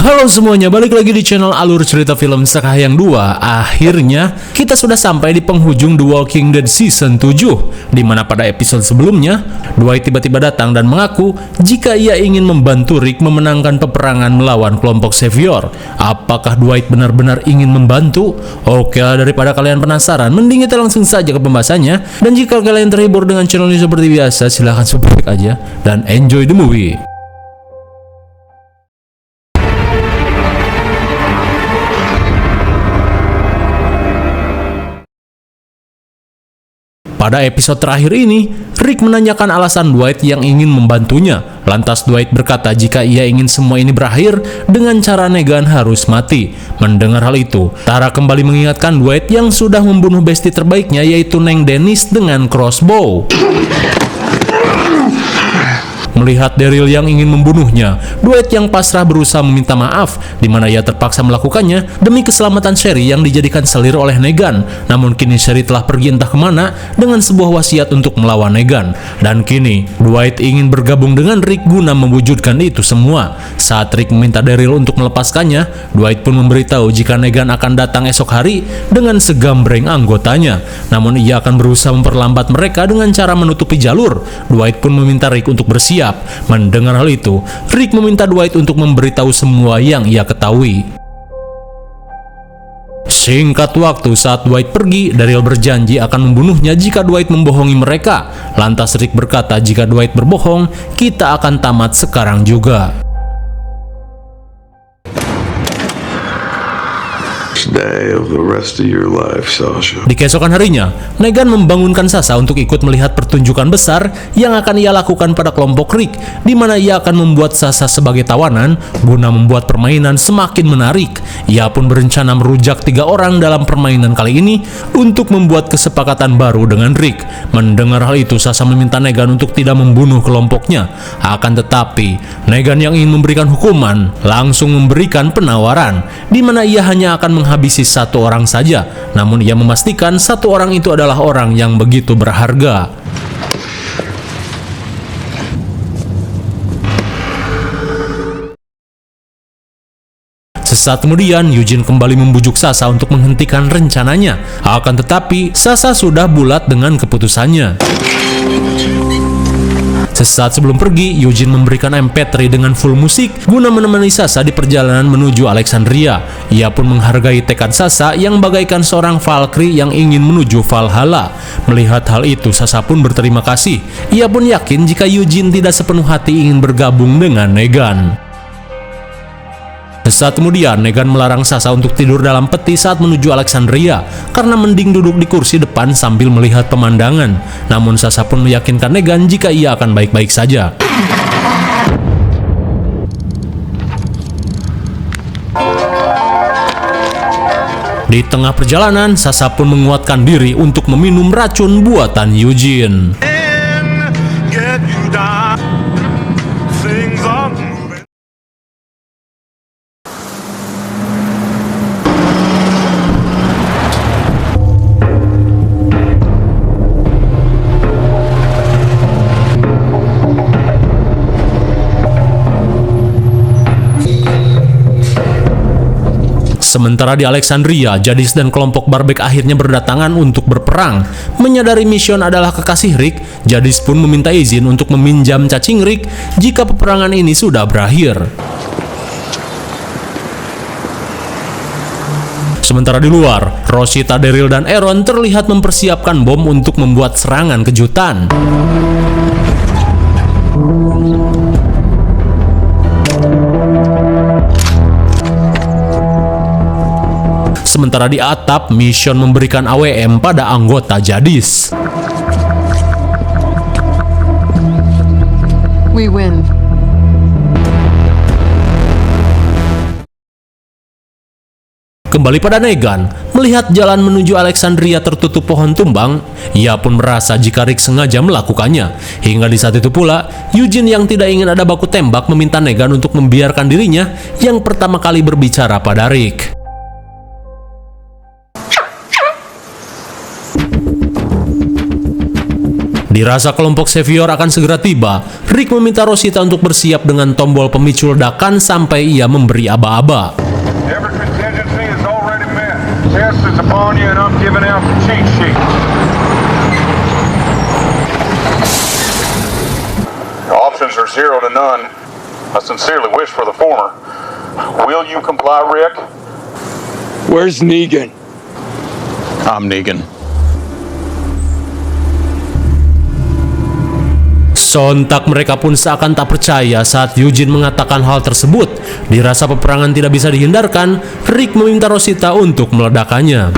Halo semuanya, balik lagi di channel Alur Cerita Film Sekahayang 2. Akhirnya, kita sudah sampai di penghujung The Walking Dead Season 7, dimana pada episode sebelumnya, Dwight tiba-tiba datang dan mengaku jika ia ingin membantu Rick memenangkan peperangan melawan kelompok Savior. Apakah Dwight benar-benar ingin membantu? Oke, daripada kalian penasaran, mending kita langsung saja ke pembahasannya. Dan jika kalian terhibur dengan channel ini seperti biasa, silahkan subscribe aja dan enjoy the movie. Pada episode terakhir ini, Rick menanyakan alasan Dwight yang ingin membantunya. Lantas Dwight berkata jika ia ingin semua ini berakhir dengan cara Negan harus mati. Mendengar hal itu, Tara kembali mengingatkan Dwight yang sudah membunuh bestie terbaiknya yaitu Neng Dennis dengan crossbow. Melihat Daryl yang ingin membunuhnya, Dwight yang pasrah berusaha meminta maaf, di mana ia terpaksa melakukannya demi keselamatan Sherry yang dijadikan selir oleh Negan. Namun kini Sherry telah pergi entah kemana dengan sebuah wasiat untuk melawan Negan. Dan kini, Dwight ingin bergabung dengan Rick guna mewujudkan itu semua. Saat Rick meminta Daryl untuk melepaskannya, Dwight pun memberitahu jika Negan akan datang esok hari dengan segambreng anggotanya. Namun ia akan berusaha memperlambat mereka dengan cara menutupi jalur. Dwight pun meminta Rick untuk bersiap. Mendengar hal itu, Rick meminta Dwight untuk memberitahu semua yang ia ketahui. Singkat waktu saat Dwight pergi, Daryl berjanji akan membunuhnya jika Dwight membohongi mereka. Lantas Rick berkata jika Dwight berbohong, kita akan tamat sekarang juga. Day of the rest of your life, Sasha. Di keesokan harinya, Negan membangunkan Sasha untuk ikut melihat pertunjukan besar yang akan ia lakukan pada kelompok Rick, di mana ia akan membuat Sasha sebagai tawanan guna membuat permainan semakin menarik. Ia pun berencana merujak 3 orang dalam permainan kali ini untuk membuat kesepakatan baru dengan Rick. Mendengar hal itu, Sasha meminta Negan untuk tidak membunuh kelompoknya. Akan tetapi, Negan yang ingin memberikan hukuman langsung memberikan penawaran, di mana ia hanya akan menghabisi 1 orang saja, namun ia memastikan 1 orang itu adalah orang yang begitu berharga. Sesaat kemudian, Eugene kembali membujuk Sasha untuk menghentikan rencananya. Akan tetapi, Sasha sudah bulat dengan keputusannya. Sesaat sebelum pergi, Eugene memberikan MP3 dengan full musik guna menemani Sasha di perjalanan menuju Alexandria. Ia pun menghargai tekad Sasha yang bagaikan seorang Valkyrie yang ingin menuju Valhalla. Melihat hal itu, Sasha pun berterima kasih. Ia pun yakin jika Eugene tidak sepenuh hati ingin bergabung dengan Negan. Sesaat kemudian, Negan melarang Sasha untuk tidur dalam peti saat menuju Alexandria karena mending duduk di kursi depan sambil melihat pemandangan. Namun Sasha pun meyakinkan Negan jika ia akan baik-baik saja. Di tengah perjalanan, Sasha pun menguatkan diri untuk meminum racun buatan Eugene. Sementara di Alexandria, Jadis dan kelompok Barbek akhirnya berdatangan untuk berperang. Menyadari Mission adalah kekasih Rick, Jadis pun meminta izin untuk meminjam cacing Rick jika peperangan ini sudah berakhir. Sementara di luar, Rosita, Daryl, dan Aaron terlihat mempersiapkan bom untuk membuat serangan kejutan. Sementara di atap, Mission memberikan AWM pada anggota Jadis. We win. Kembali pada Negan, melihat jalan menuju Alexandria tertutup pohon tumbang, ia pun merasa jika Rick sengaja melakukannya. Hingga di saat itu pula, Eugene yang tidak ingin ada baku tembak meminta Negan untuk membiarkan dirinya yang pertama kali berbicara pada Rick. Dirasa kelompok Savior akan segera tiba, Rick meminta Rosita untuk bersiap dengan tombol pemicu ledakan sampai ia memberi aba-aba. Every contingency is already met. Test is upon you and I'm giving out the cheat sheet. The options are 0 to none. I sincerely wish for the former. Will you comply, Rick? Where's Negan? I'm Negan. Sontak mereka pun seakan tak percaya saat Eugene mengatakan hal tersebut. Dirasa peperangan tidak bisa dihindarkan, Rick meminta Rosita untuk meledakannya.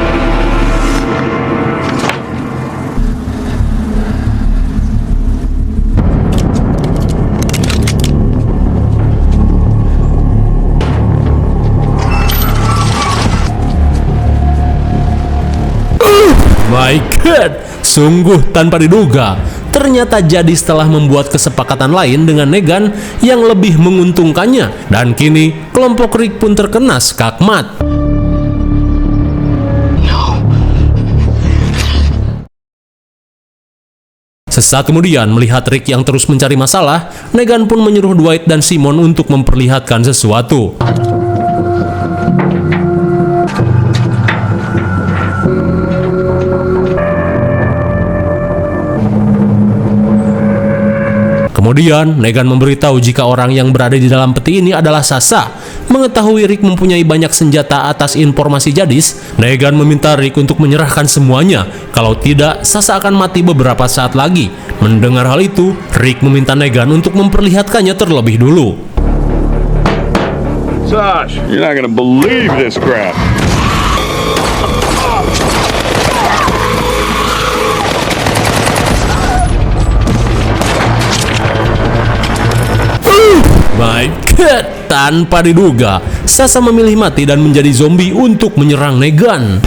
My God, sungguh tanpa diduga. Ternyata jadi setelah membuat kesepakatan lain dengan Negan yang lebih menguntungkannya, dan kini kelompok Rick pun terkena skakmat. Sesaat kemudian, melihat Rick yang terus mencari masalah, Negan pun menyuruh Dwight dan Simon untuk memperlihatkan sesuatu. Kemudian, Negan memberitahu jika orang yang berada di dalam peti ini adalah Sasha. Mengetahui Rick mempunyai banyak senjata atas informasi Jadis, Negan meminta Rick untuk menyerahkan semuanya. Kalau tidak, Sasha akan mati beberapa saat lagi. Mendengar hal itu, Rick meminta Negan untuk memperlihatkannya terlebih dulu. Sash, you're not gonna believe this crap. My God, tanpa diduga, Sasha memilih mati dan menjadi zombie untuk menyerang Negan.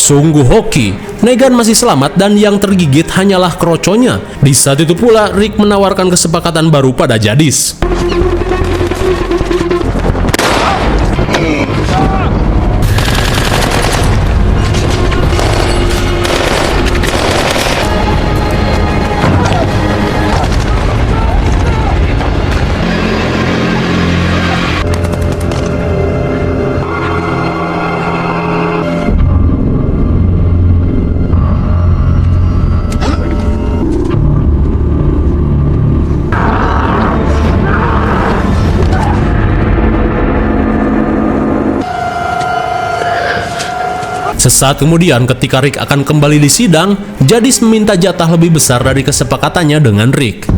Sungguh hoki, Negan masih selamat dan yang tergigit hanyalah kroconya. Di saat itu pula, Rick menawarkan kesepakatan baru pada Jadis. Sesaat kemudian ketika Rick akan kembali di sidang, Jadis meminta jatah lebih besar dari kesepakatannya dengan Rick.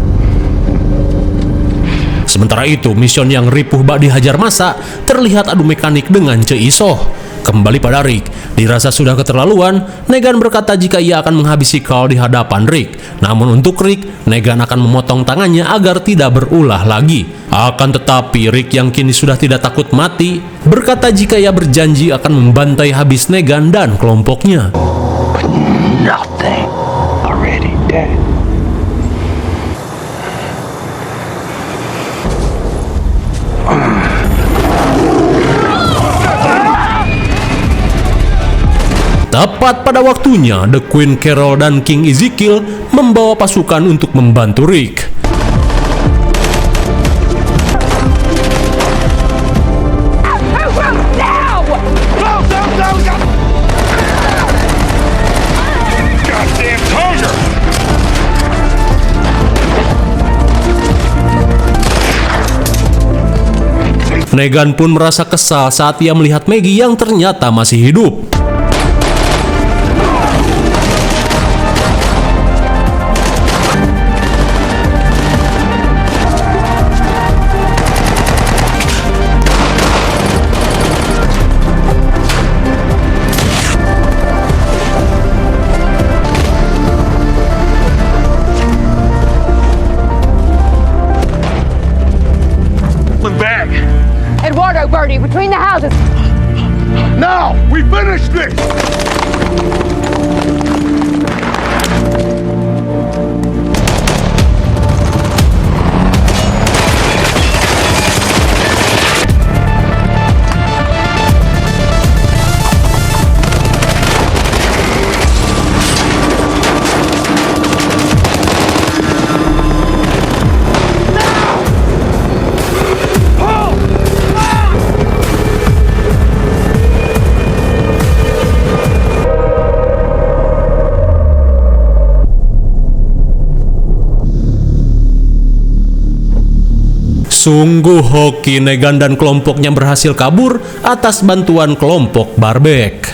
Sementara itu, mission yang ripuh bak dihajar massa terlihat adu mekanik dengan Cheisoh. Kembali pada Rick, dirasa sudah keterlaluan, Negan berkata jika ia akan menghabisi Carl di hadapan Rick. Namun untuk Rick, Negan akan memotong tangannya agar tidak berulah lagi. Akan tetapi Rick yang kini sudah tidak takut mati, berkata jika ia berjanji akan membantai habis Negan dan kelompoknya. Nothing already dead. Tepat pada waktunya, The Queen Carol dan King Ezekiel membawa pasukan untuk membantu Rick. Negan pun merasa kesal saat ia melihat Maggie yang ternyata masih hidup. Eduardo, Birdie, between the houses. Now, we finish this! Sungguh hoki, Negan dan kelompoknya berhasil kabur atas bantuan kelompok Barbek.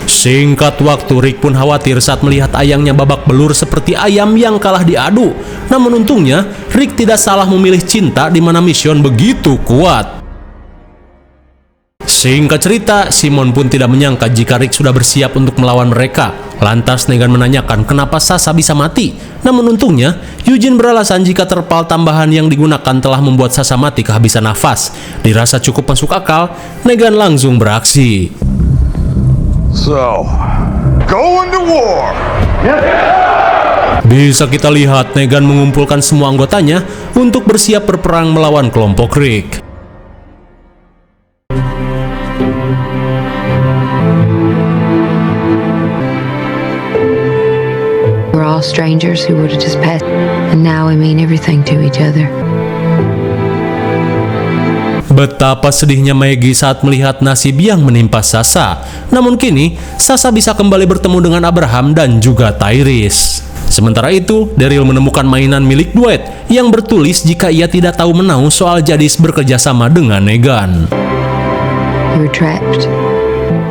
Singkat waktu, Rick pun khawatir saat melihat ayangnya babak belur seperti ayam yang kalah diadu. Namun untungnya, Rick tidak salah memilih cinta di mana mission begitu kuat. Singkat cerita, Simon pun tidak menyangka jika Rick sudah bersiap untuk melawan mereka. Lantas Negan menanyakan kenapa Sasha bisa mati. Namun untungnya, Eugene beralasan jika terpal tambahan yang digunakan telah membuat Sasha mati kehabisan nafas. Dirasa cukup masuk akal, Negan langsung beraksi. So, go into war! Bisa kita lihat Negan mengumpulkan semua anggotanya untuk bersiap berperang melawan kelompok Rick. We're all strangers who would have just passed, and now we mean everything to each other. Betapa sedihnya Maggie saat melihat nasib yang menimpa Sasha. Namun kini, Sasha bisa kembali bertemu dengan Abraham dan juga Tyrese. Sementara itu, Daryl menemukan mainan milik Dwight yang bertulis jika ia tidak tahu menahu soal Jadis bekerja sama dengan Negan. You were trapped.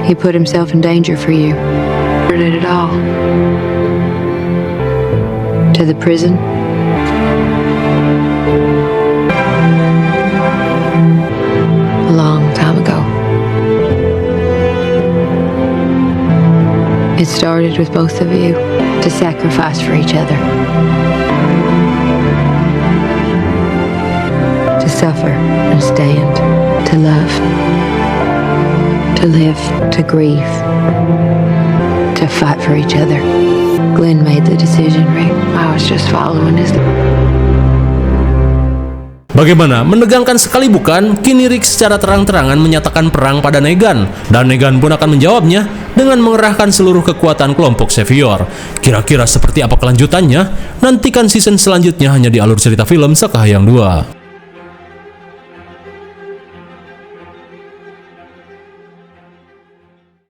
He put himself in danger for you. Where did it all? To the prison? A long time ago. It started with both of you to sacrifice for each other. To suffer and stand. To love. To live. To grieve. To fight for each other. Glenn made the decision, Rick. I was just following his... Bagaimana? Menegangkan sekali bukan? Kini Rick secara terang-terangan menyatakan perang pada Negan. Dan Negan pun akan menjawabnya dengan mengerahkan seluruh kekuatan kelompok Savior. Kira-kira seperti apa kelanjutannya? Nantikan season selanjutnya hanya di Alur Cerita Film Sekahayang 2.